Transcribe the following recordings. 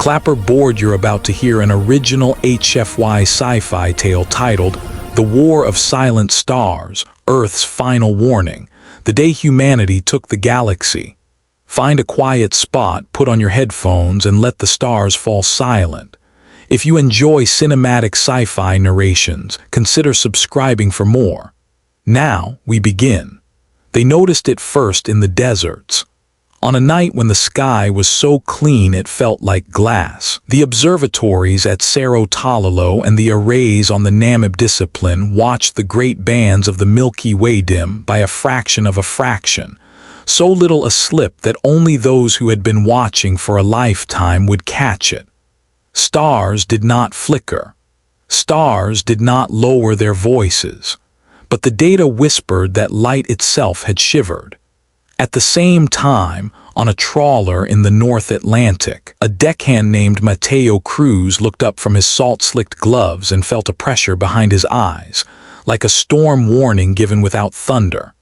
Clapper board, you're about to hear an original HFY sci-fi tale titled The War of Silent Stars, Earth's Final Warning, the day humanity took the galaxy. Find a quiet spot, put on your headphones, and let the stars fall silent. If you enjoy cinematic sci-fi narrations, consider subscribing for more. Now, we begin. They noticed it first in the deserts. On a night when the sky was so clean it felt like glass, the observatories at Cerro Tololo and the arrays on the Namib Discipline watched the great bands of the Milky Way dim by a fraction of a fraction, so little a slip that only those who had been watching for a lifetime would catch it. Stars did not flicker. Stars did not lower their voices. But the data whispered that light itself had shivered. At the same time, on a trawler in the North Atlantic, a deckhand named Mateo Cruz looked up from his salt-slicked gloves and felt a pressure behind his eyes, like a storm warning given without thunder.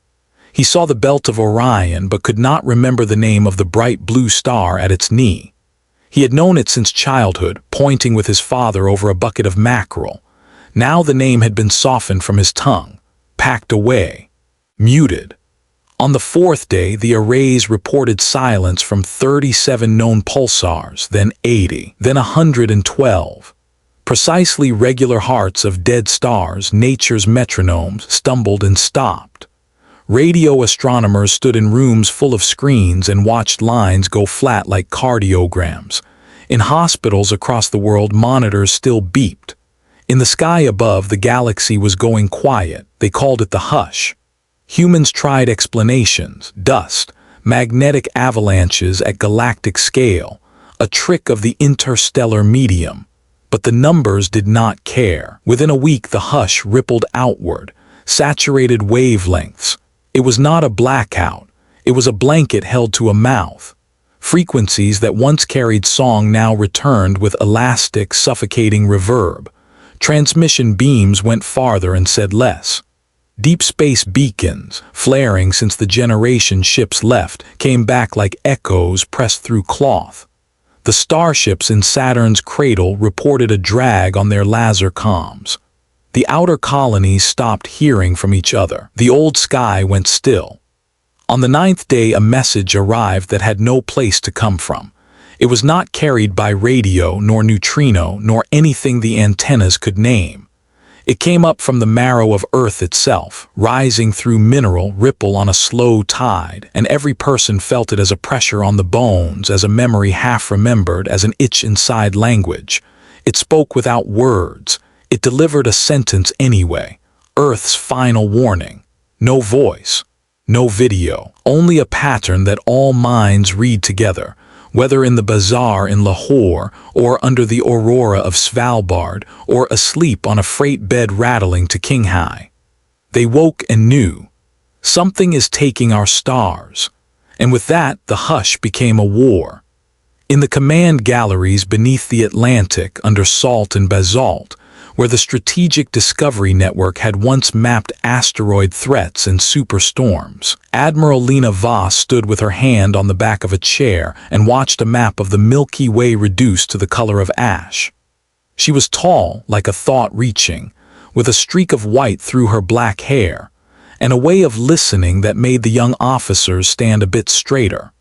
He saw the belt of Orion but could not remember the name of the bright blue star at its knee. He had known it since childhood, pointing with his father over a bucket of mackerel. Now the name had been softened from his tongue, packed away, muted. On the fourth day, the arrays reported silence from 37 known pulsars, then 80, then 112. Precisely regular hearts of dead stars, nature's metronomes, stumbled and stopped. Radio astronomers stood in rooms full of screens and watched lines go flat like cardiograms. In hospitals across the world, monitors still beeped. In the sky above, the galaxy was going quiet. They called it the hush. Humans tried explanations: dust, magnetic avalanches at galactic scale, a trick of the interstellar medium. But the numbers did not care. Within a week, the hush rippled outward, saturated wavelengths. It was not a blackout. It was a blanket held to a mouth. Frequencies that once carried song now returned with elastic, suffocating reverb. Transmission beams went farther and said less. Deep space beacons, flaring since the generation ships left, came back like echoes pressed through cloth. The starships in Saturn's cradle reported a drag on their laser comms. The outer colonies stopped hearing from each other. The old sky went still. On the ninth day, a message arrived that had no place to come from. It was not carried by radio, nor neutrino, nor anything the antennas could name. It came up from the marrow of Earth itself, rising through mineral ripple on a slow tide, and every person felt it as a pressure on the bones, as a memory half-remembered, as an itch inside language. It spoke without words. It delivered a sentence anyway. Earth's final warning. No voice, no video, only a pattern that all minds read together, whether in the bazaar in Lahore, or under the aurora of Svalbard, or asleep on a freight bed rattling to Qinghai. They woke and knew. Something is taking our stars. And with that, the hush became a war. In the command galleries beneath the Atlantic, under salt and basalt, where the Strategic Discovery Network had once mapped asteroid threats and superstorms, Admiral Lena Voss stood with her hand on the back of a chair and watched a map of the Milky Way reduced to the color of ash. She was tall, like a thought reaching, with a streak of white through her black hair, and a way of listening that made the young officers stand a bit straighter.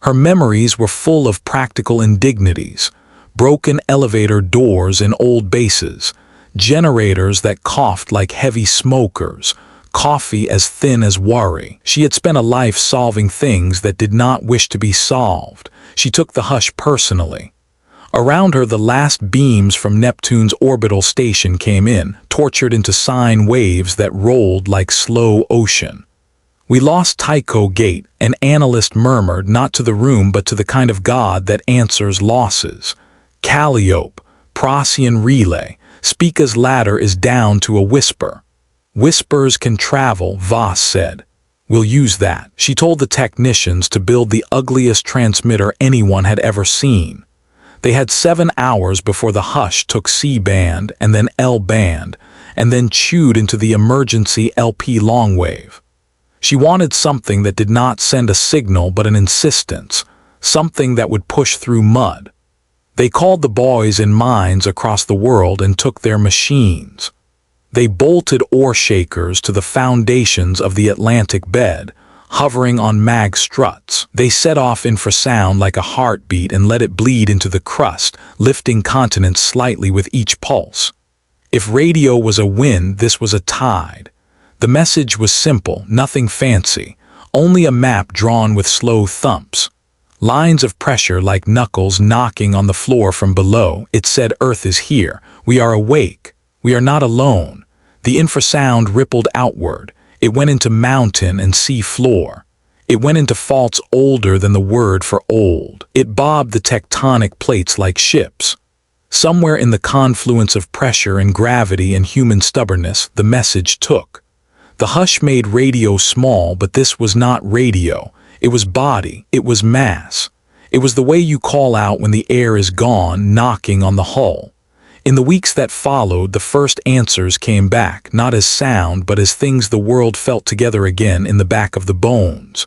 Her memories were full of practical indignities, broken elevator doors in old bases, generators that coughed like heavy smokers, coffee as thin as worry. She had spent a life solving things that did not wish to be solved. She took the hush personally. Around her, the last beams from Neptune's orbital station came in, tortured into sine waves that rolled like slow ocean. We lost Tycho Gate, an analyst murmured, not to the room but to the kind of God that answers losses. Calliope, Procyon relay, Spica's ladder is down to a whisper. Whispers can travel, Voss said. We'll use that. She told the technicians to build the ugliest transmitter anyone had ever seen. They had 7 hours before the hush took C-band and then L-band, and then chewed into the emergency LP longwave. She wanted something that did not send a signal but an insistence, something that would push through mud. They called the boys in mines across the world and took their machines. They bolted ore shakers to the foundations of the Atlantic bed, hovering on mag struts. They set off infrasound like a heartbeat and let it bleed into the crust, lifting continents slightly with each pulse. If radio was a wind, this was a tide. The message was simple, nothing fancy, only a map drawn with slow thumps. Lines of pressure like knuckles knocking on the floor from below. It said, Earth is here. We are awake. We are not alone. The infrasound rippled outward. It went into mountain and sea floor. It went into faults older than the word for old. It bobbed the tectonic plates like ships. Somewhere in the confluence of pressure and gravity and human stubbornness, the message took. The hush made radio small, but this was not radio. It was body. It was mass. It was the way you call out when the air is gone, knocking on the hull. In the weeks that followed, the first answers came back, not as sound, but as things the world felt together again in the back of the bones.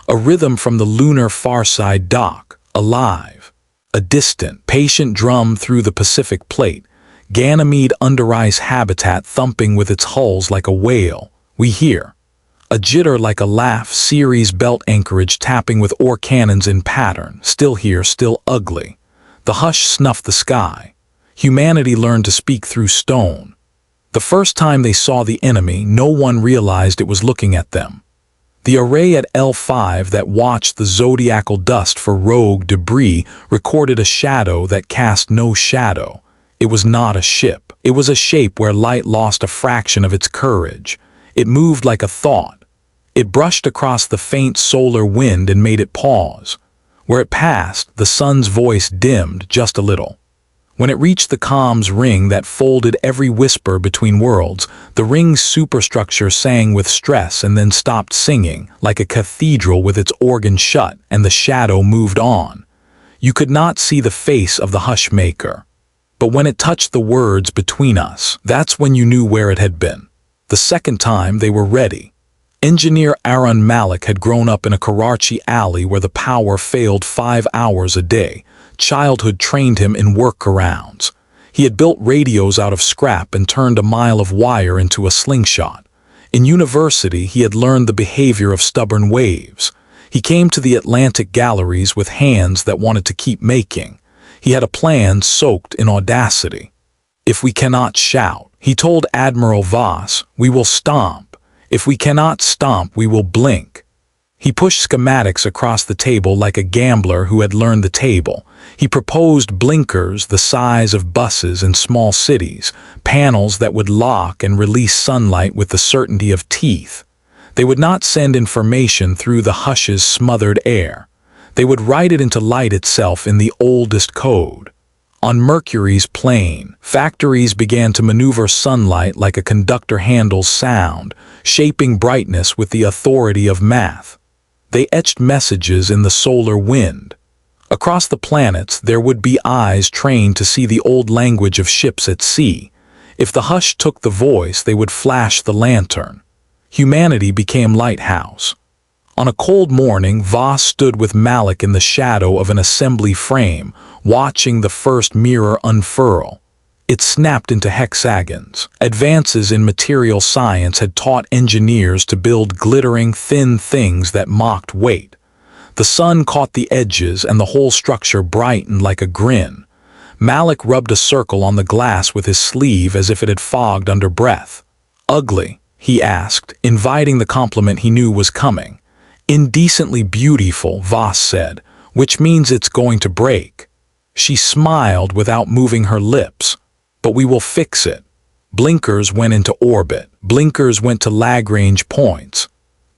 A rhythm from the lunar far side dock, alive. A distant, patient drum through the Pacific plate, Ganymede under ice habitat thumping with its hulls like a whale. We hear. A jitter like a laugh, Ceres belt anchorage tapping with ore cannons in pattern, still here, still ugly. The hush snuffed the sky. Humanity learned to speak through stone. The first time they saw the enemy, no one realized it was looking at them. The array at L5 that watched the zodiacal dust for rogue debris recorded a shadow that cast no shadow. It was not a ship. It was a shape where light lost a fraction of its courage. It moved like a thought. It brushed across the faint solar wind and made it pause. Where it passed, the sun's voice dimmed just a little. When it reached the comms ring that folded every whisper between worlds, the ring's superstructure sang with stress and then stopped singing, like a cathedral with its organ shut, and the shadow moved on. You could not see the face of the hush maker. But when it touched the words between us, that's when you knew where it had been. The second time they were ready. Engineer Aaron Malik had grown up in a Karachi alley where the power failed 5 hours a day. Childhood trained him in workarounds. He had built radios out of scrap and turned a mile of wire into a slingshot. In university, he had learned the behavior of stubborn waves. He came to the Atlantic galleries with hands that wanted to keep making. He had a plan soaked in audacity. If we cannot shout, he told Admiral Voss, we will stomp. If we cannot stomp, we will blink. He pushed schematics across the table like a gambler who had learned the table. He proposed blinkers the size of buses in small cities, panels that would lock and release sunlight with the certainty of teeth. They would not send information through the hush's smothered air. They would write it into light itself in the oldest code. On Mercury's plane, factories began to maneuver sunlight like a conductor handles sound, shaping brightness with the authority of math. They etched messages in the solar wind. Across the planets, there would be eyes trained to see the old language of ships at sea. If the hush took the voice, they would flash the lantern. Humanity became lighthouse. On a cold morning, Voss stood with Malik in the shadow of an assembly frame, watching the first mirror unfurl. It snapped into hexagons. Advances in material science had taught engineers to build glittering, thin things that mocked weight. The sun caught the edges and the whole structure brightened like a grin. Malik rubbed a circle on the glass with his sleeve as if it had fogged under breath. Ugly, he asked, inviting the compliment he knew was coming. Indecently beautiful, Voss said, which means it's going to break. She smiled without moving her lips. But we will fix it. Blinkers went into orbit. Blinkers went to Lagrange points.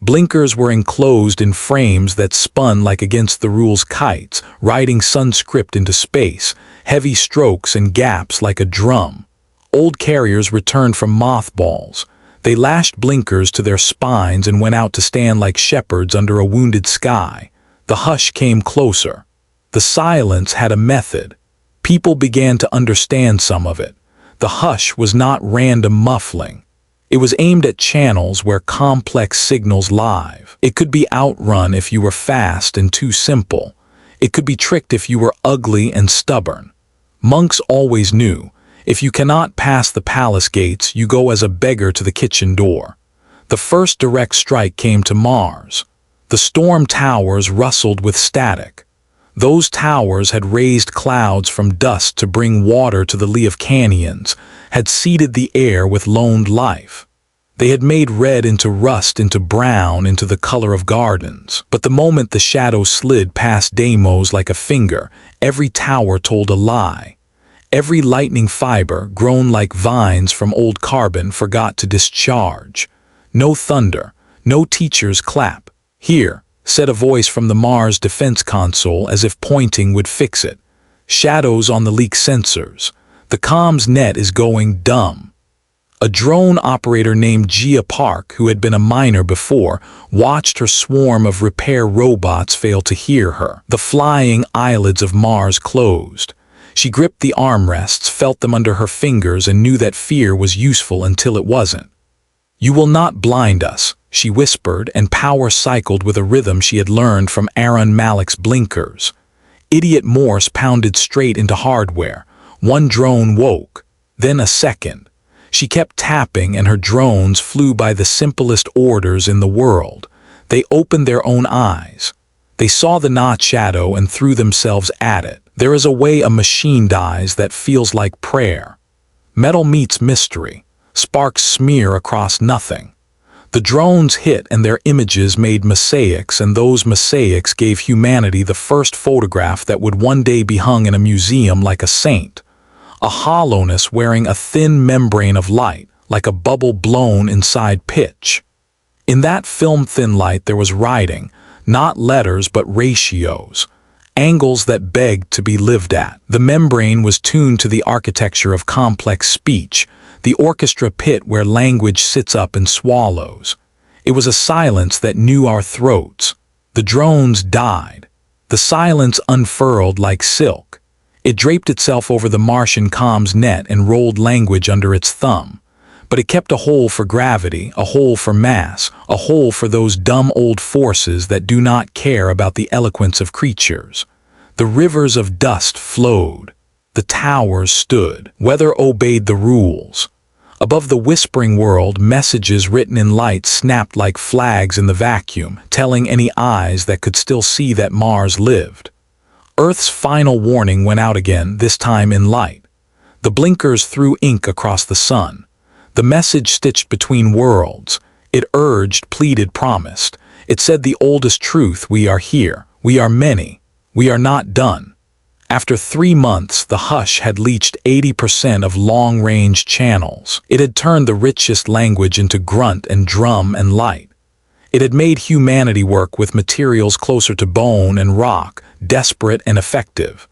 Blinkers were enclosed in frames that spun like against the rules kites, writing sunscript into space, heavy strokes and gaps like a drum. Old carriers returned from mothballs. They lashed blinkers to their spines and went out to stand like shepherds under a wounded sky. The hush came closer. The silence had a method. People began to understand some of it. The hush was not random muffling. It was aimed at channels where complex signals live. It could be outrun if you were fast and too simple. It could be tricked if you were ugly and stubborn. Monks always knew, if you cannot pass the palace gates, you go as a beggar to the kitchen door. The first direct strike came to Mars. The storm towers rustled with static. Those towers had raised clouds from dust to bring water to the lee of canyons, had seeded the air with loaned life. They had made red into rust, into brown, into the color of gardens. But the moment the shadow slid past Deimos like a finger, every tower told a lie. Every lightning fiber, grown like vines from old carbon, forgot to discharge. No thunder, no teacher's clap. "Here," said a voice from the Mars defense console, as if pointing would fix it. "Shadows on the leak sensors. The comms net is going dumb." A drone operator named Gia Park, who had been a miner before, watched her swarm of repair robots fail to hear her. The flying eyelids of Mars closed. She gripped the armrests, felt them under her fingers, and knew that fear was useful until it wasn't. "You will not blind us," she whispered, and power cycled with a rhythm she had learned from Aaron Malik's blinkers. Idiot Morse pounded straight into hardware. One drone woke, then a second. She kept tapping, and her drones flew by the simplest orders in the world. They opened their own eyes. They saw the knot shadow and threw themselves at it. There is a way a machine dies that feels like prayer. Metal meets mystery. Sparks smear across nothing. The drones hit, and their images made mosaics, and those mosaics gave humanity the first photograph that would one day be hung in a museum like a saint. A hollowness wearing a thin membrane of light, like a bubble blown inside pitch. In that film-thin light there was writing, not letters but ratios, angles that begged to be lived at. The membrane was tuned to the architecture of complex speech, the orchestra pit where language sits up and swallows. It was a silence that knew our throats. The drones died. The silence unfurled like silk. It draped itself over the Martian comms net and rolled language under its thumb. But it kept a hole for gravity, a hole for mass, a hole for those dumb old forces that do not care about the eloquence of creatures. The rivers of dust flowed. The towers stood. Weather obeyed the rules. Above the whispering world, messages written in light snapped like flags in the vacuum, telling any eyes that could still see that Mars lived. Earth's final warning went out again, this time in light. The blinkers threw ink across the sun. The message stitched between worlds. It urged, pleaded, promised. It said the oldest truth: we are here. We are many. We are not done. After 3 months, the hush had leached 80% of long-range channels. It had turned the richest language into grunt and drum and light. It had made humanity work with materials closer to bone and rock, desperate and effective.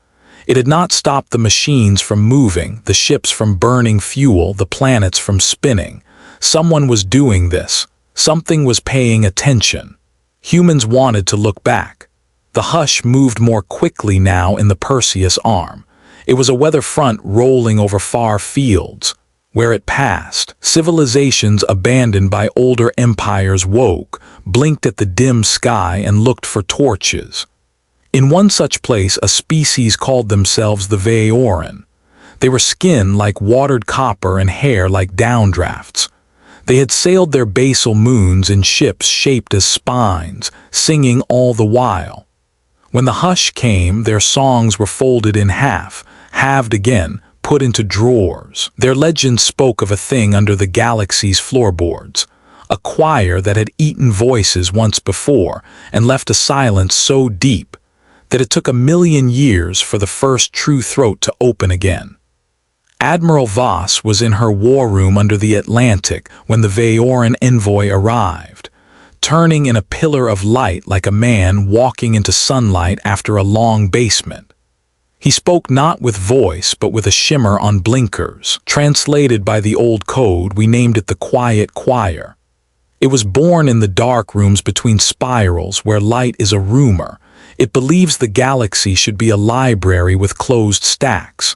It had not stopped the machines from moving, the ships from burning fuel, the planets from spinning. Someone was doing this. Something was paying attention. Humans wanted to look back. The hush moved more quickly now in the Perseus arm. It was a weather front rolling over far fields. Where it passed, civilizations abandoned by older empires woke, blinked at the dim sky, and looked for torches. In one such place, a species called themselves the Vaoran. They were skin like watered copper and hair like downdrafts. They had sailed their basal moons in ships shaped as spines, singing all the while. When the hush came, their songs were folded in half, halved again, put into drawers. Their legend spoke of a thing under the galaxy's floorboards, a choir that had eaten voices once before and left a silence so deep that it took 1,000,000 years for the first true throat to open again. Admiral Voss was in her war room under the Atlantic when the Vaoran envoy arrived, turning in a pillar of light like a man walking into sunlight after a long basement. He spoke not with voice but with a shimmer on blinkers. Translated by the old code, we named it the Quiet Choir. It was born in the dark rooms between spirals where light is a rumor. It believes the galaxy should be a library with closed stacks.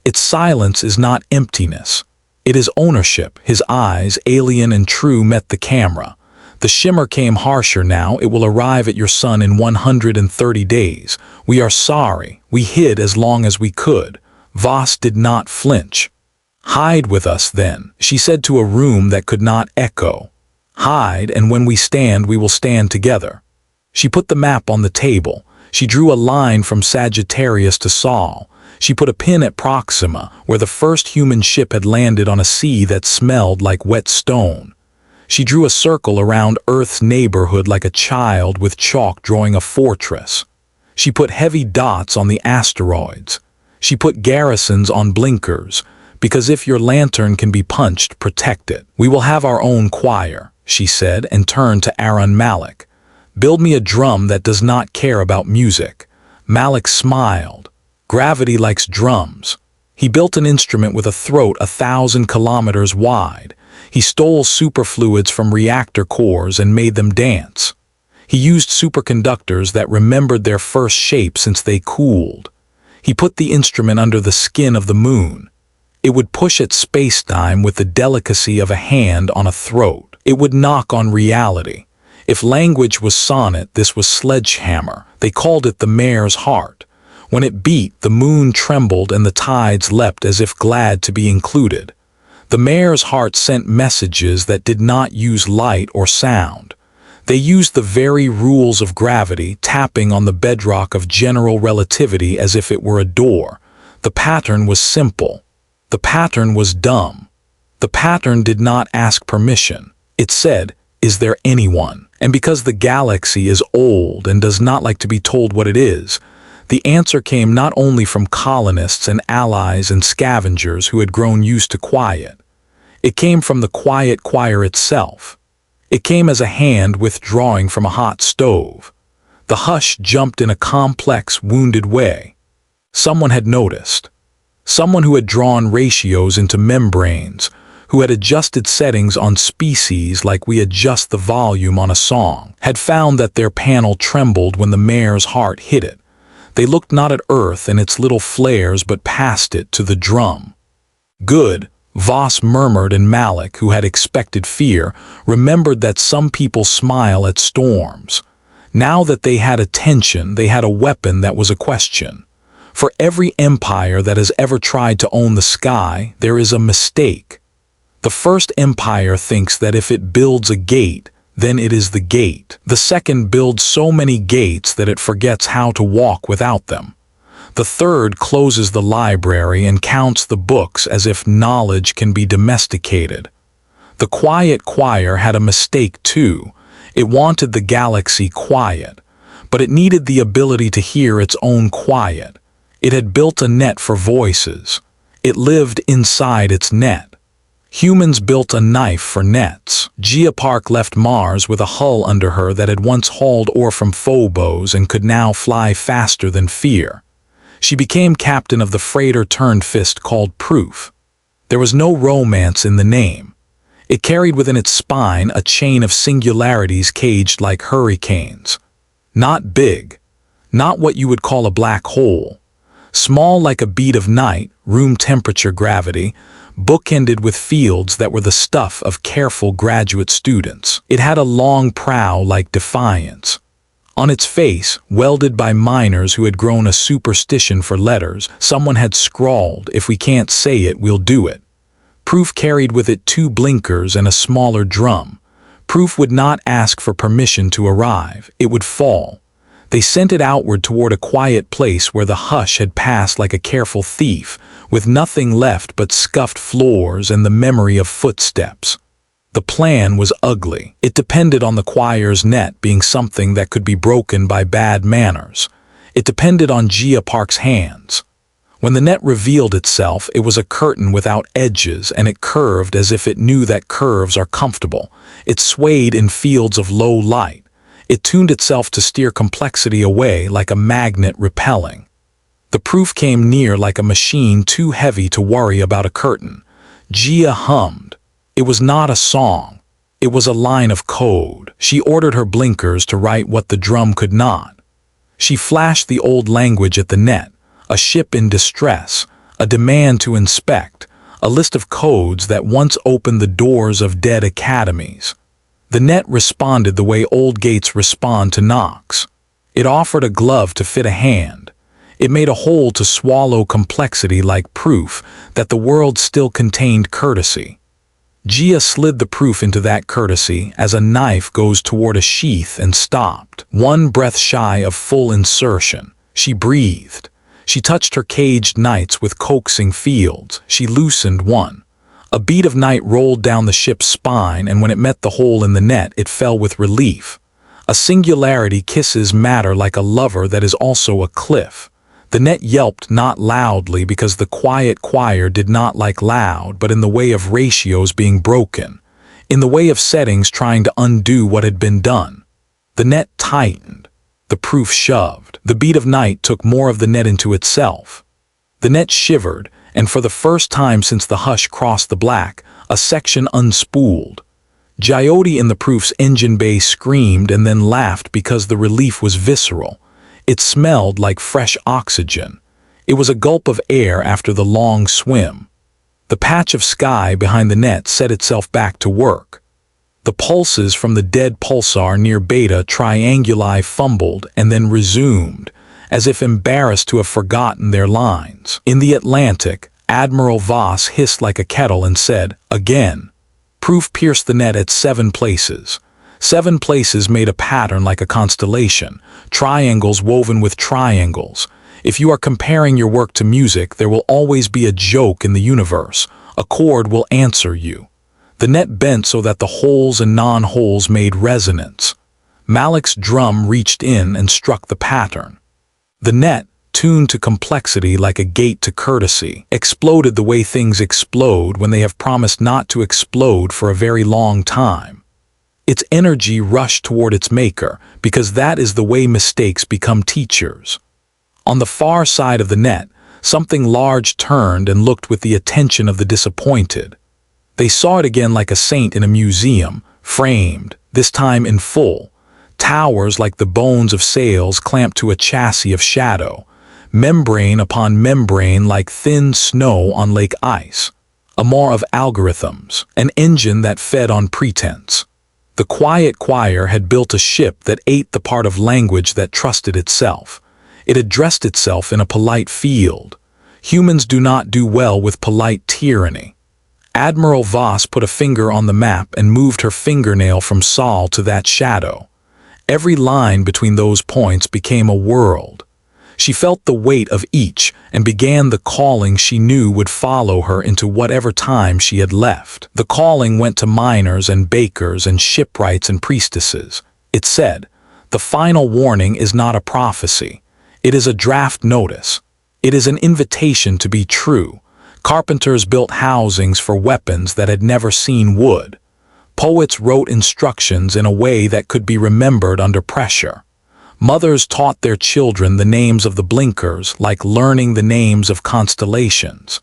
Its silence is not emptiness. It is ownership. His eyes, alien and true, met the camera. The shimmer came harsher now. It will arrive at your sun in 130 days. We are sorry. We hid as long as we could. Voss did not flinch. "Hide with us, then," she said to a room that could not echo. "Hide, and when we stand, we will stand together." She put the map on the table. She drew a line from Sagittarius to Sol. She put a pin at Proxima, where the first human ship had landed on a sea that smelled like wet stone. She drew a circle around Earth's neighborhood like a child with chalk drawing a fortress. She put heavy dots on the asteroids. She put garrisons on blinkers, because if your lantern can be punched, protect it. "We will have our own choir," she said, and turned to Aaron Malik. "Build me a drum that does not care about music." Malik smiled. Gravity likes drums. He built an instrument with a throat 1,000 kilometers wide. He stole superfluids from reactor cores and made them dance. He used superconductors that remembered their first shape since they cooled. He put the instrument under the skin of the moon. It would push at spacetime with the delicacy of a hand on a throat. It would knock on reality. If language was sonnet, this was sledgehammer. They called it the mare's heart. When it beat, the moon trembled and the tides leapt as if glad to be included. The mare's heart sent messages that did not use light or sound. They used the very rules of gravity, tapping on the bedrock of general relativity as if it were a door. The pattern was simple. The pattern was dumb. The pattern did not ask permission. It said, "Is there anyone?" And because the galaxy is old and does not like to be told what it is, the answer came not only from colonists and allies and scavengers who had grown used to quiet. It came from the quiet choir itself. It came as a hand withdrawing from a hot stove. The hush jumped in a complex, wounded way. Someone had noticed. Someone who had drawn ratios into membranes, who had adjusted settings on species like we adjust the volume on a song, had found that their panel trembled when the mare's heart hit it. They looked not at Earth and its little flares but past it to the drum. "Good," Voss murmured, and Malik, who had expected fear, remembered that some people smile at storms. Now that they had attention, they had a weapon that was a question. For every empire that has ever tried to own the sky, there is a mistake. The first empire thinks that if it builds a gate, then it is the gate. The second builds so many gates that it forgets how to walk without them. The third closes the library and counts the books as if knowledge can be domesticated. The quiet choir had a mistake too. It wanted the galaxy quiet, but it needed the ability to hear its own quiet. It had built a net for voices. It lived inside its net. Humans built a knife for nets. Geopark left Mars with a hull under her that had once hauled ore from Phobos and could now fly faster than fear. She became captain of the freighter-turned-fist called Proof. There was no romance in the name. It carried within its spine a chain of singularities caged like hurricanes. Not big, not what you would call a black hole. Small like a bead of night, room temperature gravity, bookended with fields that were the stuff of careful graduate students. It had a long prow like defiance. On its face, welded by miners who had grown a superstition for letters, someone had scrawled, "If we can't say it, we'll do it." Proof carried with it 2 blinkers and a smaller drum. Proof would not ask for permission to arrive. It would fall. They sent it outward toward a quiet place where the hush had passed like a careful thief, with nothing left but scuffed floors and the memory of footsteps. The plan was ugly. It depended on the choir's net being something that could be broken by bad manners. It depended on Geopark's hands. When the net revealed itself, it was a curtain without edges, and it curved as if it knew that curves are comfortable. It swayed in fields of low light. It tuned itself to steer complexity away like a magnet repelling. The proof came near like a machine too heavy to worry about a curtain. Gia hummed. It was not a song. It was a line of code. She ordered her blinkers to write what the drum could not. She flashed the old language at the net, a ship in distress, a demand to inspect, a list of codes that once opened the doors of dead academies. The net responded the way old gates respond to knocks. It offered a glove to fit a hand. It made a hole to swallow complexity like proof that the world still contained courtesy. Gia slid the proof into that courtesy as a knife goes toward a sheath and stopped. One breath shy of full insertion, she breathed. She touched her caged knights with coaxing fields. She loosened one. A bead of night rolled down the ship's spine, and when it met the hole in the net, it fell with relief. A singularity kisses matter like a lover that is also a cliff. The net yelped not loudly because the quiet choir did not like loud, but in the way of ratios being broken, in the way of settings trying to undo what had been done. The net tightened. The proof shoved. The bead of night took more of the net into itself. The net shivered, and for the first time since the hush crossed the black, a section unspooled. Jyoti in the proof's engine bay screamed and then laughed because the relief was visceral. It smelled like fresh oxygen. It was a gulp of air after the long swim. The patch of sky behind the net set itself back to work. The pulses from the dead pulsar near Beta Trianguli fumbled and then resumed, as if embarrassed to have forgotten their lines. In the Atlantic, Admiral Voss hissed like a kettle and said, "Again." Proof pierced the net at 7 places. 7 places made a pattern like a constellation, triangles woven with triangles. If you are comparing your work to music, there will always be a joke in the universe. A chord will answer you. The net bent so that the holes and non-holes made resonance. Malik's drum reached in and struck the pattern. The net, tuned to complexity like a gate to courtesy, exploded the way things explode when they have promised not to explode for a very long time. Its energy rushed toward its maker, because that is the way mistakes become teachers. On the far side of the net, something large turned and looked with the attention of the disappointed. They saw it again like a saint in a museum, framed, this time in full. Towers like the bones of sails clamped to a chassis of shadow, membrane upon membrane like thin snow on lake ice. A more of algorithms, an engine that fed on pretense. The quiet choir had built a ship that ate the part of language that trusted itself. It addressed itself in a polite field. Humans do not do well with polite tyranny. Admiral Voss put a finger on the map and moved her fingernail from Sol to that shadow. Every line between those points became a world. She felt the weight of each and began the calling she knew would follow her into whatever time she had left. The calling went to miners and bakers and shipwrights and priestesses. It said, "The final warning is not a prophecy. It is a draft notice. It is an invitation to be true." Carpenters built housings for weapons that had never seen wood. Poets wrote instructions in a way that could be remembered under pressure. Mothers taught their children the names of the blinkers like learning the names of constellations.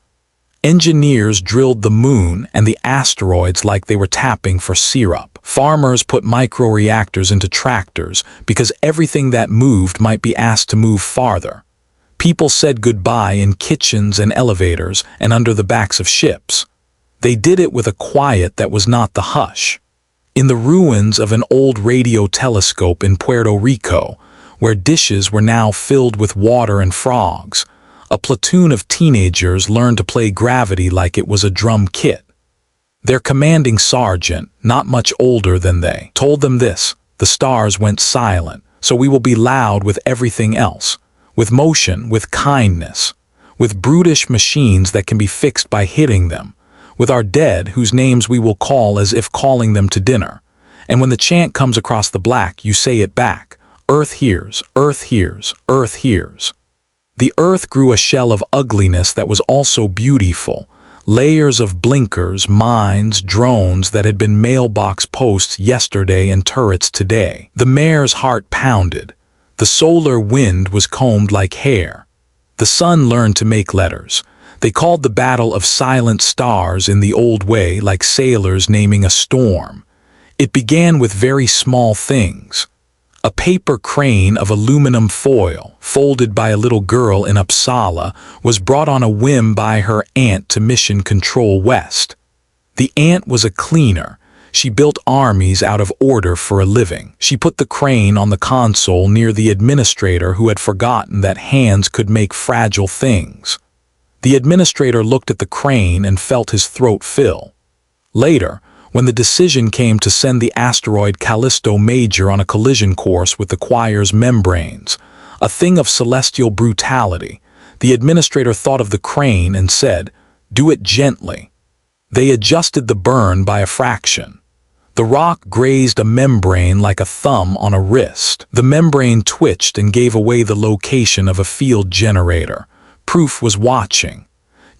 Engineers drilled the moon and the asteroids like they were tapping for syrup. Farmers put microreactors into tractors because everything that moved might be asked to move farther. People said goodbye in kitchens and elevators and under the backs of ships. They did it with a quiet that was not the hush. In the ruins of an old radio telescope in Puerto Rico, where dishes were now filled with water and frogs, a platoon of teenagers learned to play gravity like it was a drum kit. Their commanding sergeant, not much older than they, told them this: "The stars went silent, so we will be loud with everything else, with motion, with kindness, with brutish machines that can be fixed by hitting them, with our dead whose names we will call as if calling them to dinner. And when the chant comes across the black, you say it back. Earth hears, earth hears, earth hears." The earth grew a shell of ugliness that was also beautiful. Layers of blinkers, mines, drones that had been mailbox posts yesterday and turrets today. The mayor's heart pounded. The solar wind was combed like hair. The sun learned to make letters. They called the battle of silent stars in the old way, like sailors naming a storm. It began with very small things. A paper crane of aluminum foil, folded by a little girl in Uppsala, was brought on a whim by her aunt to Mission Control West. The aunt was a cleaner. She built armies out of order for a living. She put the crane on the console near the administrator who had forgotten that hands could make fragile things. The administrator looked at the crane and felt his throat fill. Later, when the decision came to send the asteroid Callisto Major on a collision course with the choir's membranes, a thing of celestial brutality, the administrator thought of the crane and said, "Do it gently." They adjusted the burn by a fraction. The rock grazed a membrane like a thumb on a wrist. The membrane twitched and gave away the location of a field generator. Proof was watching.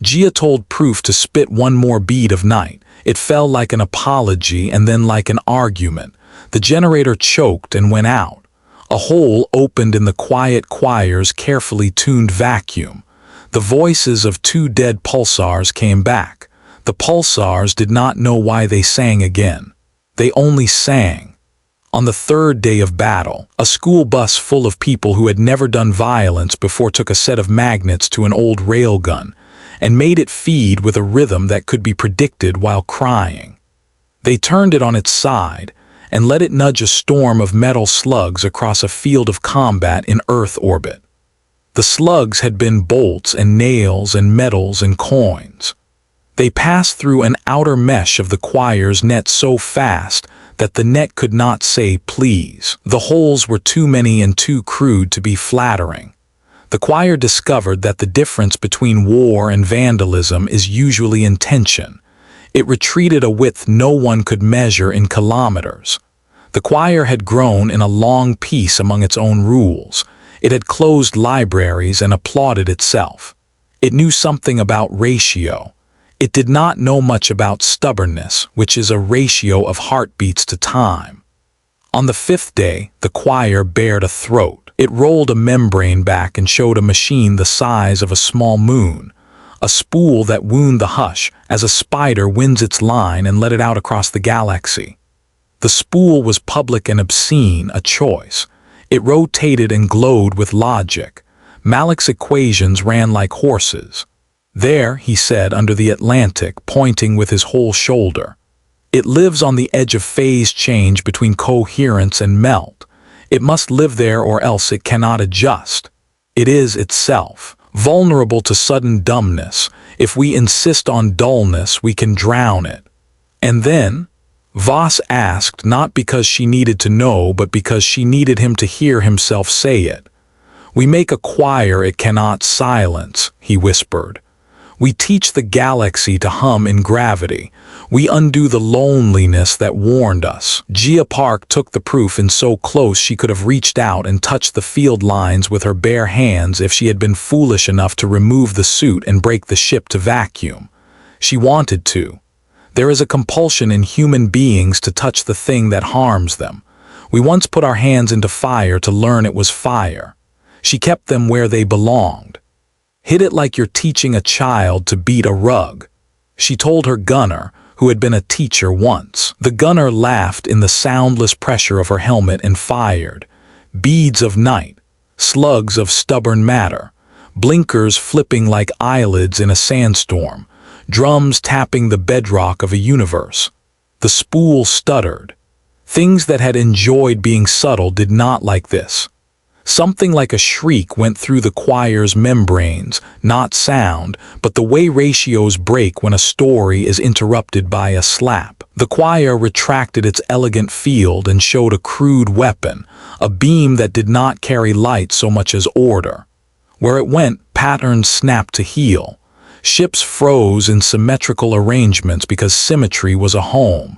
Gia told Proof to spit one more bead of night. It fell like an apology and then like an argument. The generator choked and went out. A hole opened in the quiet choir's carefully tuned vacuum. The voices of two dead pulsars came back. The pulsars did not know why they sang again. They only sang. On the third day of battle, a school bus full of people who had never done violence before took a set of magnets to an old railgun and made it feed with a rhythm that could be predicted while crying. They turned it on its side and let it nudge a storm of metal slugs across a field of combat in Earth orbit. The slugs had been bolts and nails and metals and coins. They passed through an outer mesh of the choir's net so fast that the net could not say please. The holes were too many and too crude to be flattering. The choir discovered that the difference between war and vandalism is usually intention. It retreated a width no one could measure in kilometers. The choir had grown in a long peace among its own rules. It had closed libraries and applauded itself. It knew something about ratio. It did not know much about stubbornness, which is a ratio of heartbeats to time. On the fifth day, the choir bared a throat. It rolled a membrane back and showed a machine the size of a small moon, a spool that wound the hush as a spider winds its line and let it out across the galaxy. The spool was public and obscene, a choice. It rotated and glowed with logic. Malik's equations ran like horses. "There," he said under the Atlantic, pointing with his whole shoulder. "It lives on the edge of phase change between coherence and melt. It must live there or else it cannot adjust. It is itself, vulnerable to sudden dumbness. If we insist on dullness, we can drown it." And then, Voss asked, not because she needed to know, but because she needed him to hear himself say it. "We make a choir it cannot silence," he whispered. "We teach the galaxy to hum in gravity. We undo the loneliness that warned us." Gia Park took the proof in so close she could have reached out and touched the field lines with her bare hands if she had been foolish enough to remove the suit and break the ship to vacuum. She wanted to. There is a compulsion in human beings to touch the thing that harms them. We once put our hands into fire to learn it was fire. She kept them where they belonged. "Hit it like you're teaching a child to beat a rug," she told her gunner, who had been a teacher once. The gunner laughed in the soundless pressure of her helmet and fired. Beads of night, slugs of stubborn matter, blinkers flipping like eyelids in a sandstorm, drums tapping the bedrock of a universe. The spool stuttered. Things that had enjoyed being subtle did not like this. Something like a shriek went through the choir's membranes, not sound, but the way ratios break when a story is interrupted by a slap. The choir retracted its elegant field and showed a crude weapon, a beam that did not carry light so much as order. Where it went, patterns snapped to heel. Ships froze in symmetrical arrangements because symmetry was a home.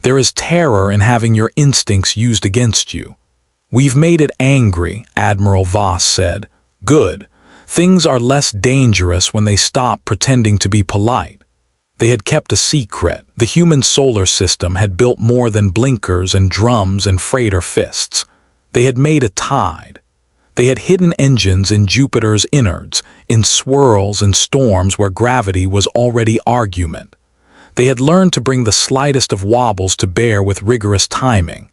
There is terror in having your instincts used against you. "We've made it angry," Admiral Voss said. "Good. Things are less dangerous when they stop pretending to be polite." They had kept a secret. The human solar system had built more than blinkers and drums and freighter fists. They had made a tide. They had hidden engines in Jupiter's innards, in swirls and storms where gravity was already argument. They had learned to bring the slightest of wobbles to bear with rigorous timing.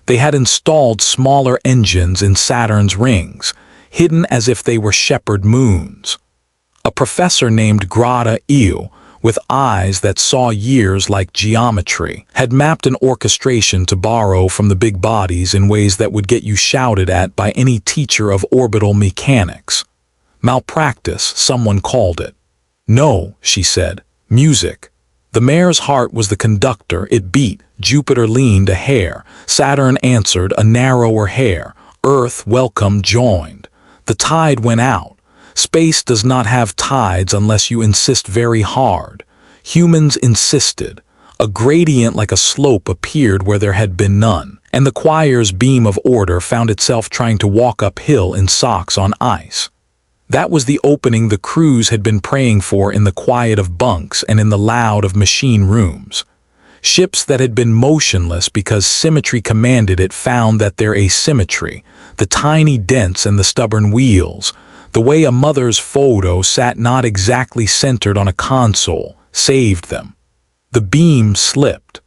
They had installed smaller engines in Saturn's rings, hidden as if they were shepherd moons. A professor named Grada Eel with eyes that saw years like geometry, had mapped an orchestration to borrow from the big bodies in ways that would get you shouted at by any teacher of orbital mechanics. Malpractice, someone called it. No, she said, music. The mare's heart was the conductor, it beat, Jupiter leaned a hair, Saturn answered a narrower hair, Earth, welcome, joined. The tide went out. Space does not have tides unless you insist very hard. Humans insisted. A gradient like a slope appeared where there had been none, and the choir's beam of order found itself trying to walk uphill in socks on ice. That was the opening the crews had been praying for in the quiet of bunks and in the loud of machine rooms. Ships that had been motionless because symmetry commanded it found that their asymmetry, the tiny dents and the stubborn wheels, the way a mother's photo sat not exactly centered on a console, saved them. The beam slipped.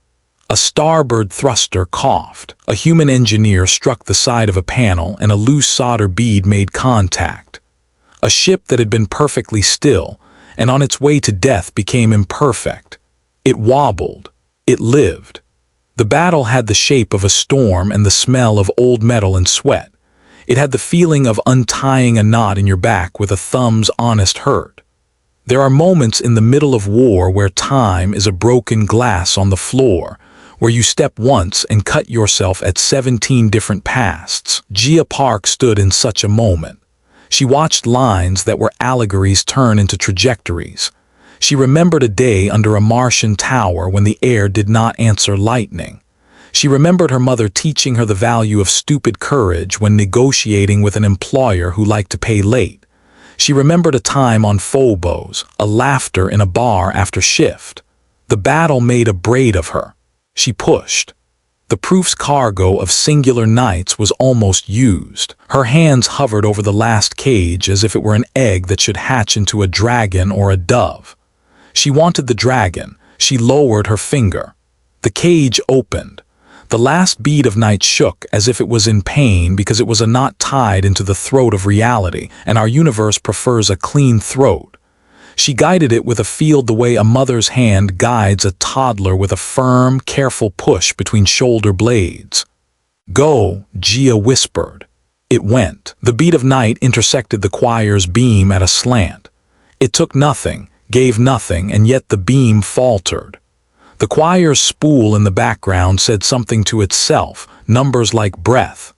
A starboard thruster coughed. A human engineer struck the side of a panel and a loose solder bead made contact. A ship that had been perfectly still and on its way to death became imperfect. It wobbled. It lived. The battle had the shape of a storm and the smell of old metal and sweat. It had the feeling of untying a knot in your back with a thumb's honest hurt. There are moments in the middle of war where time is a broken glass on the floor, where you step once and cut yourself at 17 different pasts. Gia Park stood in such a moment. She watched lines that were allegories turn into trajectories. She remembered a day under a Martian tower when the air did not answer lightning. She remembered her mother teaching her the value of stupid courage when negotiating with an employer who liked to pay late. She remembered a time on Phobos, a laughter in a bar after shift. The battle made a braid of her. She pushed. The proof's cargo of singular nights was almost used. Her hands hovered over the last cage as if it were an egg that should hatch into a dragon or a dove. She wanted the dragon. She lowered her finger. The cage opened. The last bead of night shook as if it was in pain because it was a knot tied into the throat of reality, and our universe prefers a clean throat. She guided it with a feel the way a mother's hand guides a toddler with a firm, careful push between shoulder blades. Go, Gia whispered. It went. The beat of night intersected the choir's beam at a slant. It took nothing, gave nothing, and yet the beam faltered. The choir's spool in the background said something to itself, numbers like breath.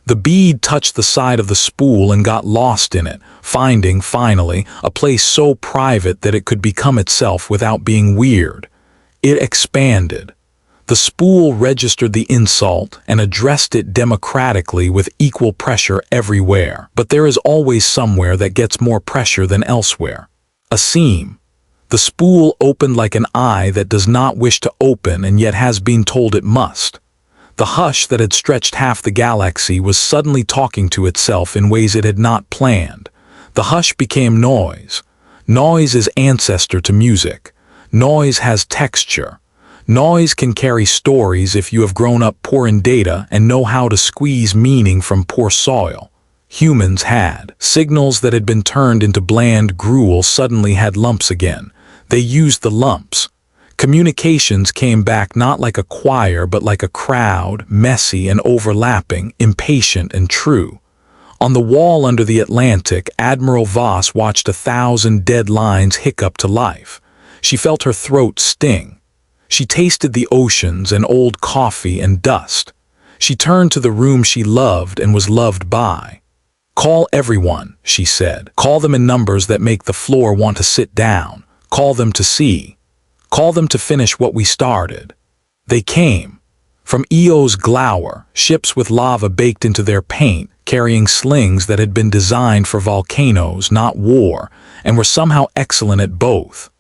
The bead touched the side of the spool and got lost in it, finding, finally, a place so private that it could become itself without being weird. It expanded. The spool registered the insult and addressed it democratically with equal pressure everywhere, but there is always somewhere that gets more pressure than elsewhere. A seam. The spool opened like an eye that does not wish to open and yet has been told it must. The hush that had stretched half the galaxy was suddenly talking to itself in ways it had not planned. The hush became noise. Noise is ancestor to music. Noise has texture. Noise can carry stories if you have grown up poor in data and know how to squeeze meaning from poor soil. Humans had. Signals that had been turned into bland gruel suddenly had lumps again. They used the lumps. Communications came back not like a choir but like a crowd, messy and overlapping, impatient and true. On the wall under the Atlantic, Admiral Voss watched 1,000 dead lines hiccup to life. She felt her throat sting. She tasted the oceans and old coffee and dust. She turned to the room she loved and was loved by. Call everyone, she said. Call them in numbers that make the floor want to sit down. Call them to see. Call them to finish what we started. They came. From Eo's glower, ships with lava baked into their paint, carrying slings that had been designed for volcanoes, not war, and were somehow excellent at both.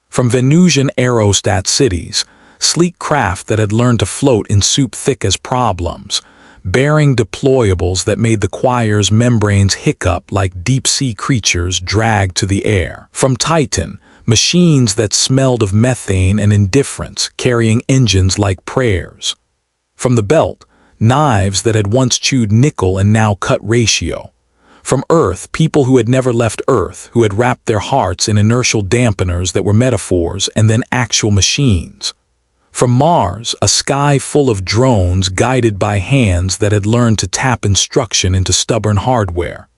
From Venusian aerostat cities, sleek craft that had learned to float in soup thick as problems, bearing deployables that made the choir's membranes hiccup like deep-sea creatures dragged to the air. From Titan, machines that smelled of methane and indifference, carrying engines like prayers. From the belt, knives that had once chewed nickel and now cut ratio. From Earth, people who had never left Earth, who had wrapped their hearts in inertial dampeners that were metaphors and then actual machines. From Mars, a sky full of drones guided by hands that had learned to tap instruction into stubborn hardware.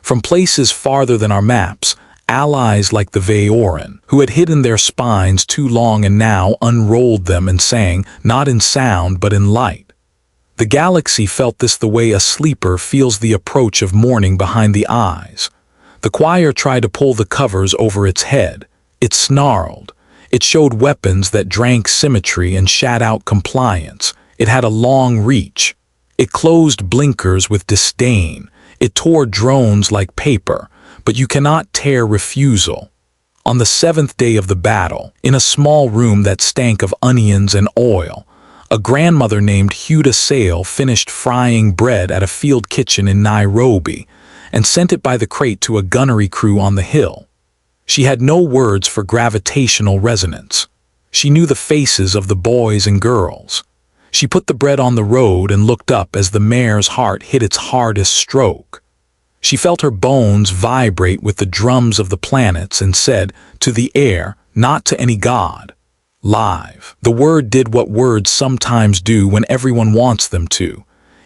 From places farther than our maps, allies like the Vaoran, who had hidden their spines too long and now unrolled them and sang, not in sound but in light. The galaxy felt this the way a sleeper feels the approach of morning behind the eyes. The choir tried to pull the covers over its head. It snarled. It showed weapons that drank symmetry and shat out compliance. It had a long reach. It closed blinkers with disdain. It tore drones like paper, but you cannot tear refusal. On the 7th day of the battle, in a small room that stank of onions and oil, a grandmother named Huda Sale finished frying bread at a field kitchen in Nairobi and sent it by the crate to a gunnery crew on the hill. She had no words for gravitational resonance. She knew the faces of the boys and girls. She put the bread on the road and looked up as the mare's heart hit its hardest stroke. She felt her bones vibrate with the drums of the planets and said, to the air, not to any god, live. The word did what words sometimes do when everyone wants them to.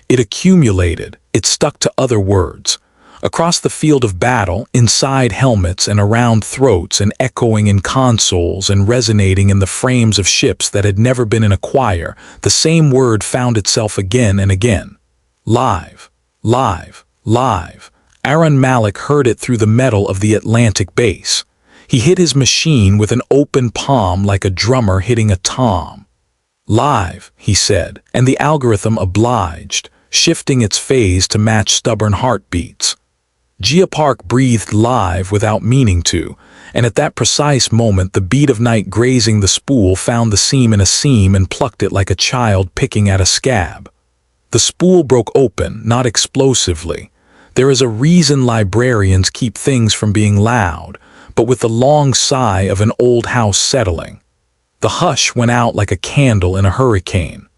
It accumulated, it stuck to other words. Across the field of battle, inside helmets and around throats and echoing in consoles and resonating in the frames of ships that had never been in a choir, the same word found itself again and again. Live, live, live. Aaron Malik heard it through the metal of the Atlantic base. He hit his machine with an open palm like a drummer hitting a tom. Live, he said, and the algorithm obliged, shifting its phase to match stubborn heartbeats. Geopark breathed live without meaning to, and at that precise moment the beat of night grazing the spool found the seam in a seam and plucked it like a child picking at a scab. The spool broke open, not explosively. There is a reason librarians keep things from being loud, but with the long sigh of an old house settling. The hush went out like a candle in a hurricane.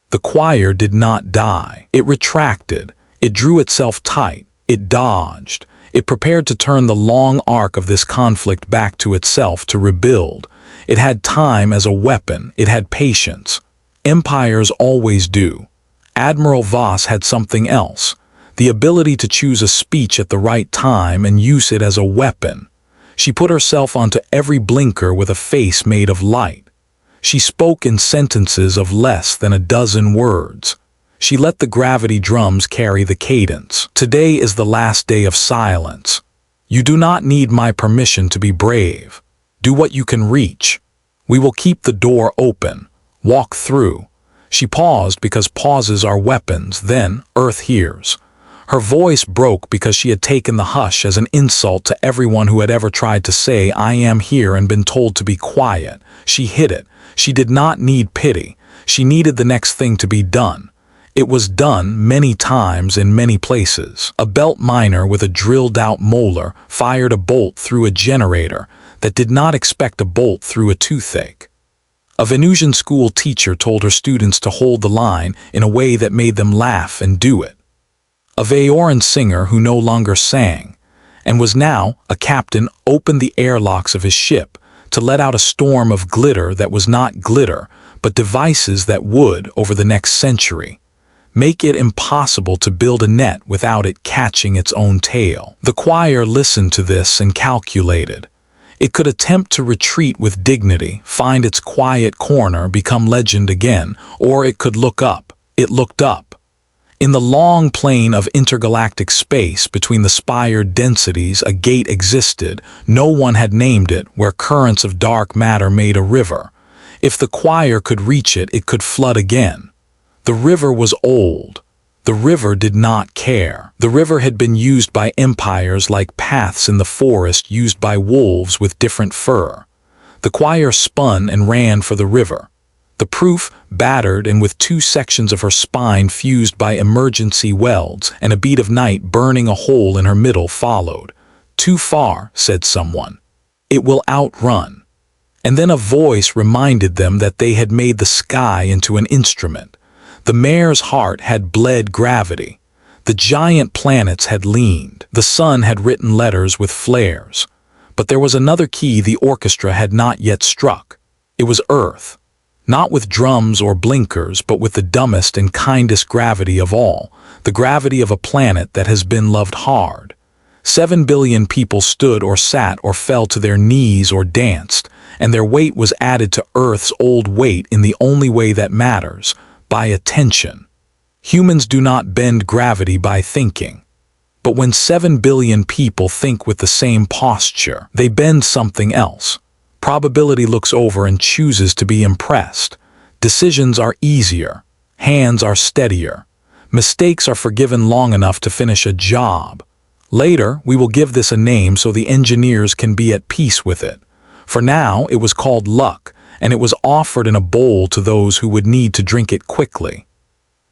The choir did not die. It retracted. It drew itself tight. It dodged. It prepared to turn the long arc of this conflict back to itself to rebuild. It had time as a weapon. It had patience. Empires always do. Admiral Voss had something else. The ability to choose a speech at the right time and use it as a weapon. She put herself onto every blinker with a face made of light. She spoke in sentences of less than a dozen words. She let the gravity drums carry the cadence. Today is the last day of silence. You do not need my permission to be brave. Do what you can reach. We will keep the door open. Walk through. She paused because pauses are weapons, then Earth hears. Her voice broke because she had taken the hush as an insult to everyone who had ever tried to say, I am here, and been told to be quiet. She hid it. She did not need pity. She needed the next thing to be done. It was done many times in many places. A belt miner with a drilled-out molar fired a bolt through a generator that did not expect a bolt through a toothache. A Venusian school teacher told her students to hold the line in a way that made them laugh and do it. A Vaoran singer who no longer sang, and was now a captain, opened the airlocks of his ship to let out a storm of glitter that was not glitter, but devices that would, over the next century, make it impossible to build a net without it catching its own tail. The choir listened to this and calculated. It could attempt to retreat with dignity, find its quiet corner, become legend again, or it could look up. It looked up. In the long plane of intergalactic space between the spired densities, a gate existed. No one had named it, where currents of dark matter made a river. If the choir could reach it, it could flood again. The river was old. The river did not care. The river had been used by empires like paths in the forest used by wolves with different fur. The choir spun and ran for the river. The proof, battered and with 2 sections of her spine fused by emergency welds and a bead of night burning a hole in her middle, followed. Too far, said someone. It will outrun. And then a voice reminded them that they had made the sky into an instrument. The mare's heart had bled gravity. The giant planets had leaned. The sun had written letters with flares. But there was another key the orchestra had not yet struck. It was Earth. Not with drums or blinkers, but with the dumbest and kindest gravity of all, the gravity of a planet that has been loved hard. 7 billion people stood or sat or fell to their knees or danced, and their weight was added to Earth's old weight in the only way that matters, by attention. Humans do not bend gravity by thinking. But when 7 billion people think with the same posture, they bend something else. Probability looks over and chooses to be impressed. Decisions are easier. Hands are steadier. Mistakes are forgiven long enough to finish a job. Later, we will give this a name so the engineers can be at peace with it. For now, it was called luck, and it was offered in a bowl to those who would need to drink it quickly.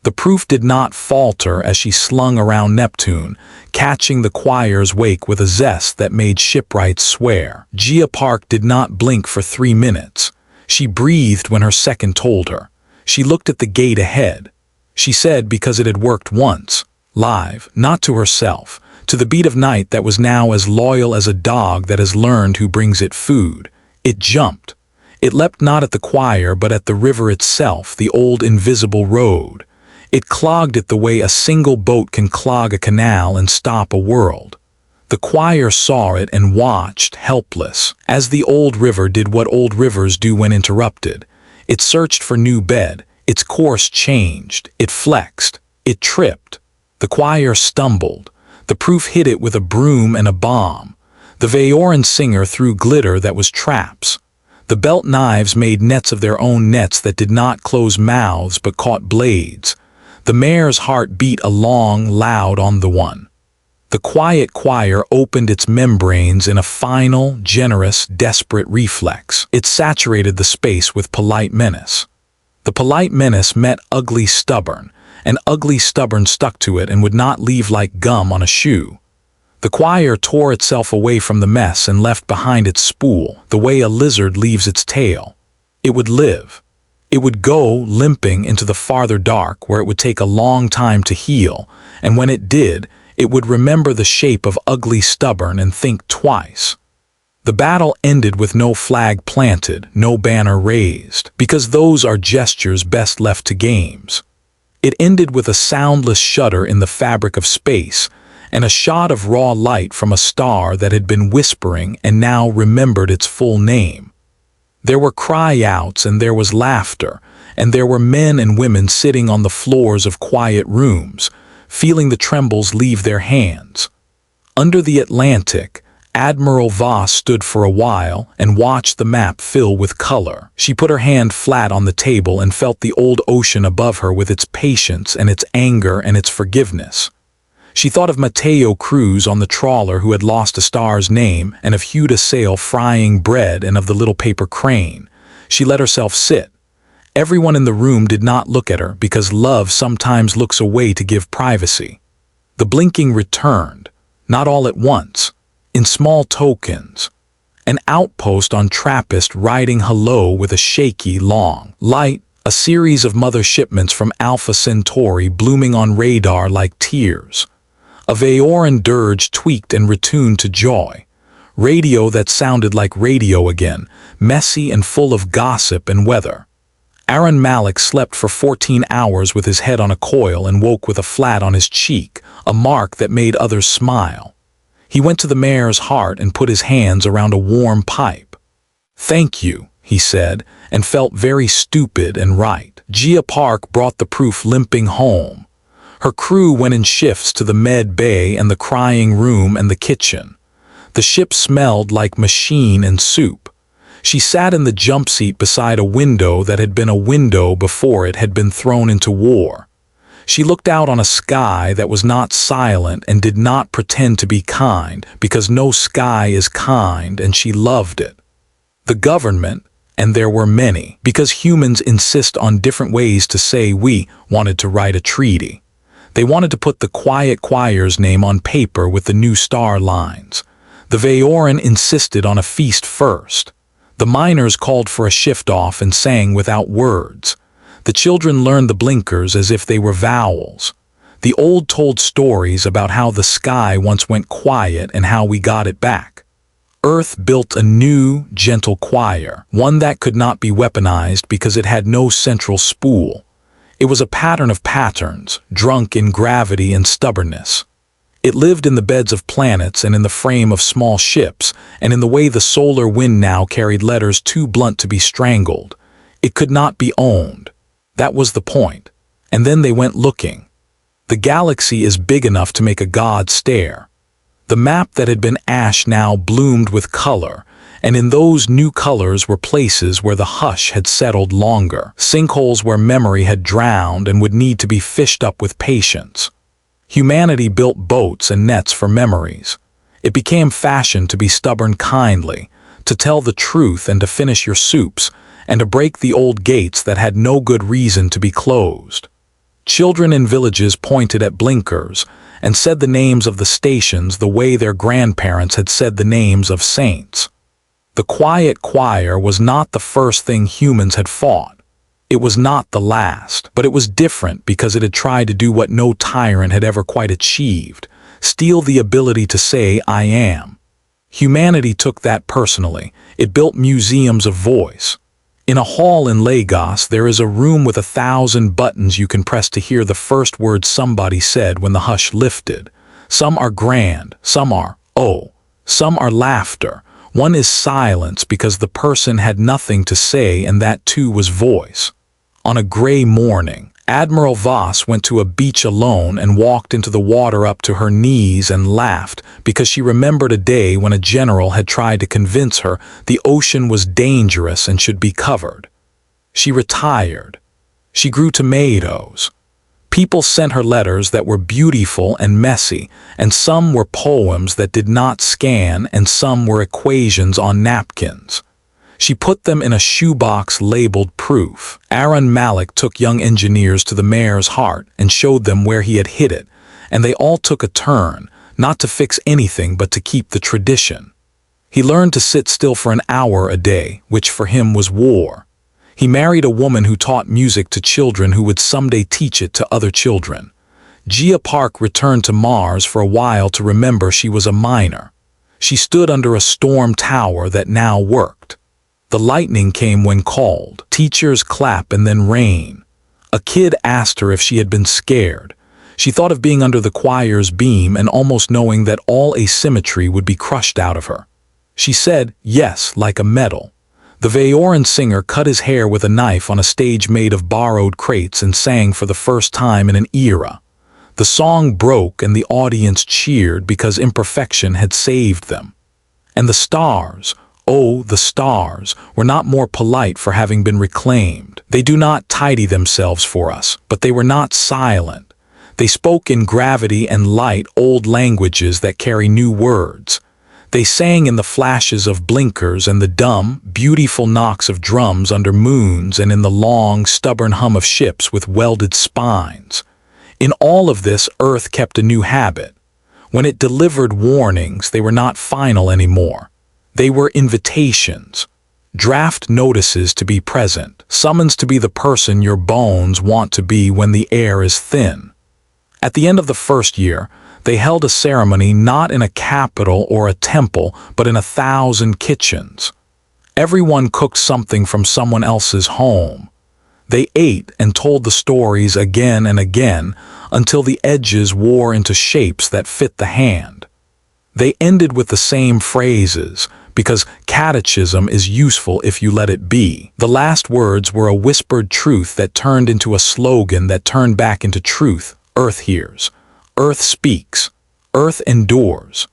The proof did not falter as she slung around Neptune, catching the choir's wake with a zest that made shipwrights swear. Gia Park did not blink for 3 minutes. She breathed when her second told her. She looked at the gate ahead. She said because it had worked once, live, not to herself, to the beat of night that was now as loyal as a dog that has learned who brings it food. It jumped. It leapt not at the choir but at the river itself, the old invisible road. It clogged it the way a single boat can clog a canal and stop a world. The choir saw it and watched, helpless, as the old river did what old rivers do when interrupted. It searched for new bed, its course changed, it flexed, it tripped. The choir stumbled. The proof hit it with a broom and a bomb. The Vayoran singer threw glitter that was traps. The belt knives made nets of their own nets that did not close mouths but caught blades. The mayor's heart beat along loud on the one. The quiet choir opened its membranes in a final, generous, desperate reflex. It saturated the space with polite menace. The polite menace met ugly stubborn, and ugly stubborn stuck to it and would not leave like gum on a shoe. The choir tore itself away from the mess and left behind its spool, the way a lizard leaves its tail. It would live. It would go limping into the farther dark where it would take a long time to heal, and when it did, it would remember the shape of ugly stubborn and think twice. The battle ended with no flag planted, no banner raised, because those are gestures best left to games. It ended with a soundless shudder in the fabric of space, and a shot of raw light from a star that had been whispering and now remembered its full name. There were cry-outs and there was laughter, and there were men and women sitting on the floors of quiet rooms, feeling the trembles leave their hands. Under the Atlantic, Admiral Voss stood for a while and watched the map fill with color. She put her hand flat on the table and felt the old ocean above her with its patience and its anger and its forgiveness. She thought of Mateo Cruz on the trawler who had lost a star's name, and of Hugh DeSalle frying bread, and of the little paper crane. She let herself sit. Everyone in the room did not look at her because love sometimes looks away to give privacy. The blinking returned, not all at once, in small tokens. An outpost on Trappist riding hello with a shaky, long light, a series of mother shipments from Alpha Centauri blooming on radar like tears. A Vayoran dirge tweaked and retuned to joy. Radio that sounded like radio again, messy and full of gossip and weather. Aaron Malik slept for 14 hours with his head on a coil and woke with a flat on his cheek, a mark that made others smile. He went to the mayor's heart and put his hands around a warm pipe. "Thank you," he said, and felt very stupid and right. Gia Park brought the proof limping home. Her crew went in shifts to the med bay and the crying room and the kitchen. The ship smelled like machine and soup. She sat in the jump seat beside a window that had been a window before it had been thrown into war. She looked out on a sky that was not silent and did not pretend to be kind, because no sky is kind, and she loved it. The government, and there were many, because humans insist on different ways to say we wanted to write a treaty. They wanted to put the quiet choir's name on paper with the new star lines. The Vayoran insisted on a feast first. The miners called for a shift off and sang without words. The children learned the blinkers as if they were vowels. The old told stories about how the sky once went quiet and how we got it back. Earth built a new, gentle choir, one that could not be weaponized because it had no central spool. It was a pattern of patterns, drunk in gravity and stubbornness. It lived in the beds of planets and in the frame of small ships, and in the way the solar wind now carried letters too blunt to be strangled. It could not be owned. That was the point. And then they went looking. The galaxy is big enough to make a god stare. The map that had been ash now bloomed with color, and in those new colors were places where the hush had settled longer, sinkholes where memory had drowned and would need to be fished up with patience. Humanity built boats and nets for memories. It became fashion to be stubborn kindly, to tell the truth and to finish your soups, and to break the old gates that had no good reason to be closed. Children in villages pointed at blinkers and said the names of the stations the way their grandparents had said the names of saints. The quiet choir was not the first thing humans had fought. It was not the last, but it was different because it had tried to do what no tyrant had ever quite achieved, steal the ability to say, "I am." Humanity took that personally. It built museums of voice. In a hall in Lagos, there is a room with 1,000 buttons you can press to hear the first word somebody said when the hush lifted. Some are grand, some are, oh, some are laughter. One is silence because the person had nothing to say, and that too was voice. On a gray morning, Admiral Voss went to a beach alone and walked into the water up to her knees and laughed because she remembered a day when a general had tried to convince her the ocean was dangerous and should be covered. She retired. She grew tomatoes. People sent her letters that were beautiful and messy, and some were poems that did not scan, and some were equations on napkins. She put them in a shoebox labeled proof. Aaron Malik took young engineers to the mayor's heart and showed them where he had hid it, and they all took a turn, not to fix anything but to keep the tradition. He learned to sit still for an hour a day, which for him was war. He married a woman who taught music to children who would someday teach it to other children. Gia Park returned to Mars for a while to remember she was a miner. She stood under a storm tower that now worked. The lightning came when called. Teachers clap and then rain. A kid asked her if she had been scared. She thought of being under the choir's beam and almost knowing that all asymmetry would be crushed out of her. She said, yes, like a medal. The Vayoran singer cut his hair with a knife on a stage made of borrowed crates and sang for the first time in an era. The song broke and the audience cheered because imperfection had saved them. And the stars, oh, the stars, were not more polite for having been reclaimed. They do not tidy themselves for us, but they were not silent. They spoke in gravity and light old languages that carry new words. They sang in the flashes of blinkers and the dumb, beautiful knocks of drums under moons and in the long, stubborn hum of ships with welded spines. In all of this, Earth kept a new habit. When it delivered warnings, they were not final anymore. They were invitations. Draft notices to be present, summons to be the person your bones want to be when the air is thin. At the end of the first year, they held a ceremony not in a capital or a temple, but in 1,000 kitchens. Everyone cooked something from someone else's home. They ate and told the stories again and again until the edges wore into shapes that fit the hand. They ended with the same phrases, because catechism is useful if you let it be. The last words were a whispered truth that turned into a slogan that turned back into truth. Earth hears. Earth speaks. Earth endures.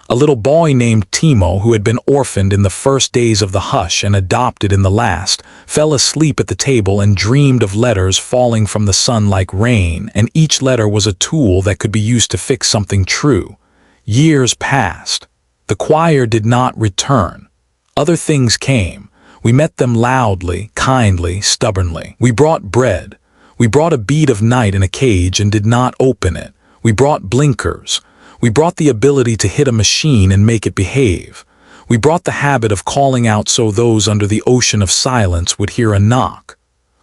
A little boy named Timo, who had been orphaned in the first days of the hush and adopted in the last, fell asleep at the table and dreamed of letters falling from the sun like rain, and each letter was a tool that could be used to fix something true. Years passed. The choir did not return. Other things came. We met them loudly, kindly, stubbornly. We brought bread. We brought a bead of night in a cage and did not open it. We brought blinkers. We brought the ability to hit a machine and make it behave. We brought the habit of calling out so those under the ocean of silence would hear a knock.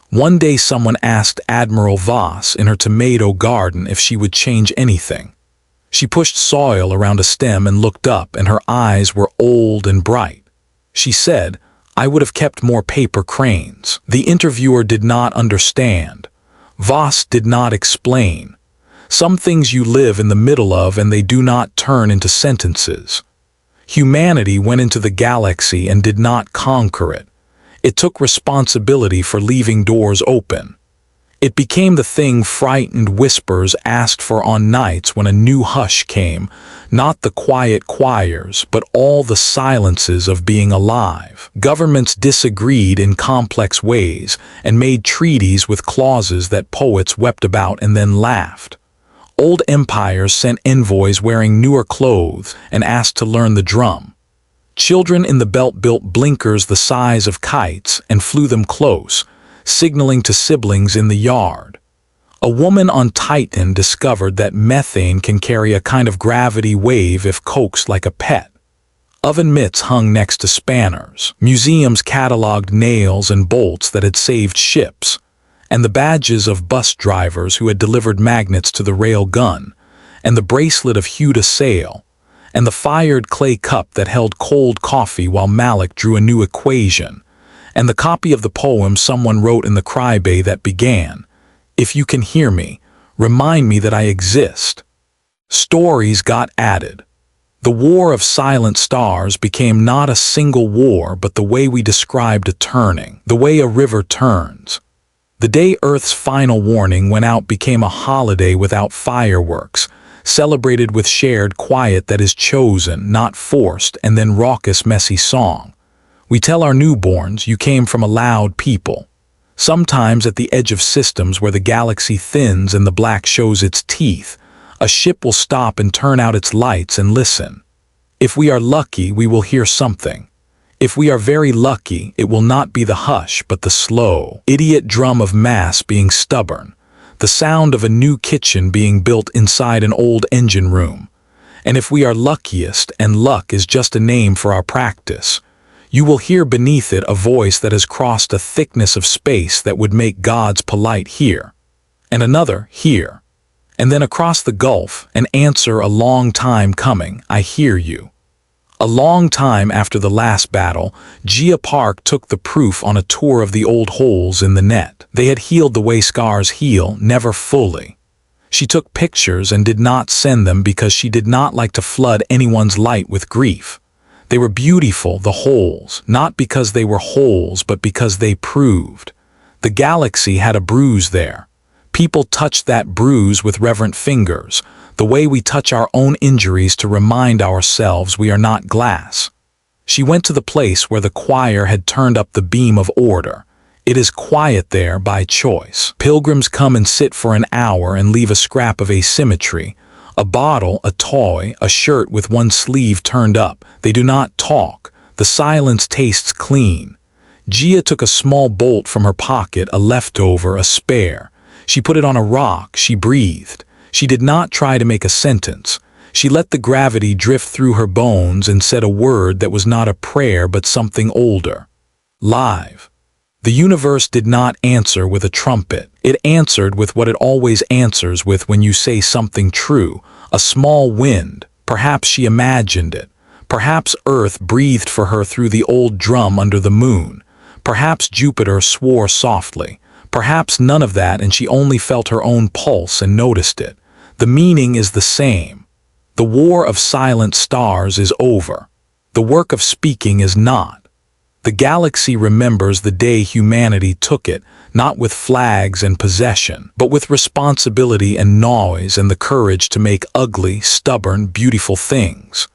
One day someone asked Admiral Voss in her tomato garden if she would change anything. She pushed soil around a stem and looked up, and her eyes were old and bright. She said, "I would have kept more paper cranes." The interviewer did not understand. Voss did not explain. Some things you live in the middle of and they do not turn into sentences. Humanity went into the galaxy and did not conquer it. It took responsibility for leaving doors open. It became the thing frightened whispers asked for on nights when a new hush came, not the quiet choirs, but all the silences of being alive. Governments disagreed in complex ways and made treaties with clauses that poets wept about and then laughed. Old empires sent envoys wearing newer clothes and asked to learn the drum. Children in the belt built blinkers the size of kites and flew them close, signaling to siblings in the yard. A woman on Titan discovered that methane can carry a kind of gravity wave if coaxed like a pet. Oven mitts hung next to spanners. Museums cataloged nails and bolts that had saved ships, and the badges of bus drivers who had delivered magnets to the rail gun, and the bracelet of Hugh to sail, and the fired clay cup that held cold coffee while Malik drew a new equation, and the copy of the poem someone wrote in the crybay that began, "If you can hear me, remind me that I exist." Stories got added. The War of Silent Stars became not a single war but the way we described a turning, the way a river turns. The day Earth's final warning went out became a holiday without fireworks, celebrated with shared quiet that is chosen, not forced, and then raucous, messy song. We tell our newborns, you came from a loud people. Sometimes at the edge of systems where the galaxy thins and the black shows its teeth, a ship will stop and turn out its lights and listen. If we are lucky, we will hear something. If we are very lucky, it will not be the hush but the slow, idiot drum of mass being stubborn, the sound of a new kitchen being built inside an old engine room. And if we are luckiest, and luck is just a name for our practice, you will hear beneath it a voice that has crossed a thickness of space that would make gods polite here, and another here, and then across the gulf an answer a long time coming, I hear you. A long time after the last battle, Gia Park took the proof on a tour of the old holes in the net. They had healed the way scars heal, never fully. She took pictures and did not send them because she did not like to flood anyone's light with grief. They were beautiful, the holes, not because they were holes but because they proved. The galaxy had a bruise there. People touched that bruise with reverent fingers, the way we touch our own injuries to remind ourselves we are not glass. She went to the place where the choir had turned up the beam of order. It is quiet there by choice. Pilgrims come and sit for an hour and leave a scrap of asymmetry, a bottle, a toy, a shirt with one sleeve turned up. They do not talk. The silence tastes clean. Gia took a small bolt from her pocket, a leftover, a spare. She put it on a rock. She breathed. She did not try to make a sentence. She let the gravity drift through her bones and said a word that was not a prayer but something older. Live. The universe did not answer with a trumpet. It answered with what it always answers with when you say something true. A small wind. Perhaps she imagined it. Perhaps Earth breathed for her through the old drum under the moon. Perhaps Jupiter swore softly. Perhaps none of that, and she only felt her own pulse and noticed it. The meaning is the same. The war of silent stars is over. The work of speaking is not. The galaxy remembers the day humanity took it, not with flags and possession, but with responsibility and noise and the courage to make ugly, stubborn, beautiful things.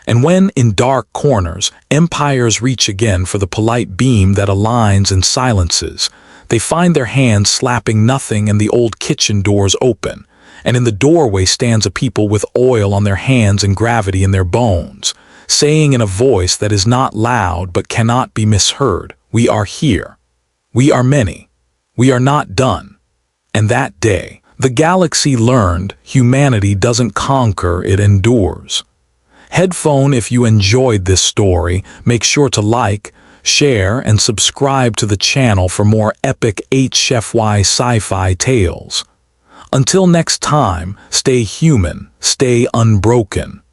And when, in dark corners, empires reach again for the polite beam that aligns and silences, they find their hands slapping nothing and the old kitchen doors open, and in the doorway stands a people with oil on their hands and gravity in their bones, saying in a voice that is not loud but cannot be misheard, we are here. We are many. We are not done. And that day, the galaxy learned humanity doesn't conquer, it endures. Headphone, if you enjoyed this story, make sure to like, Share and subscribe to the channel for more epic HFY sci-fi tales. Until next time, stay human, stay unbroken.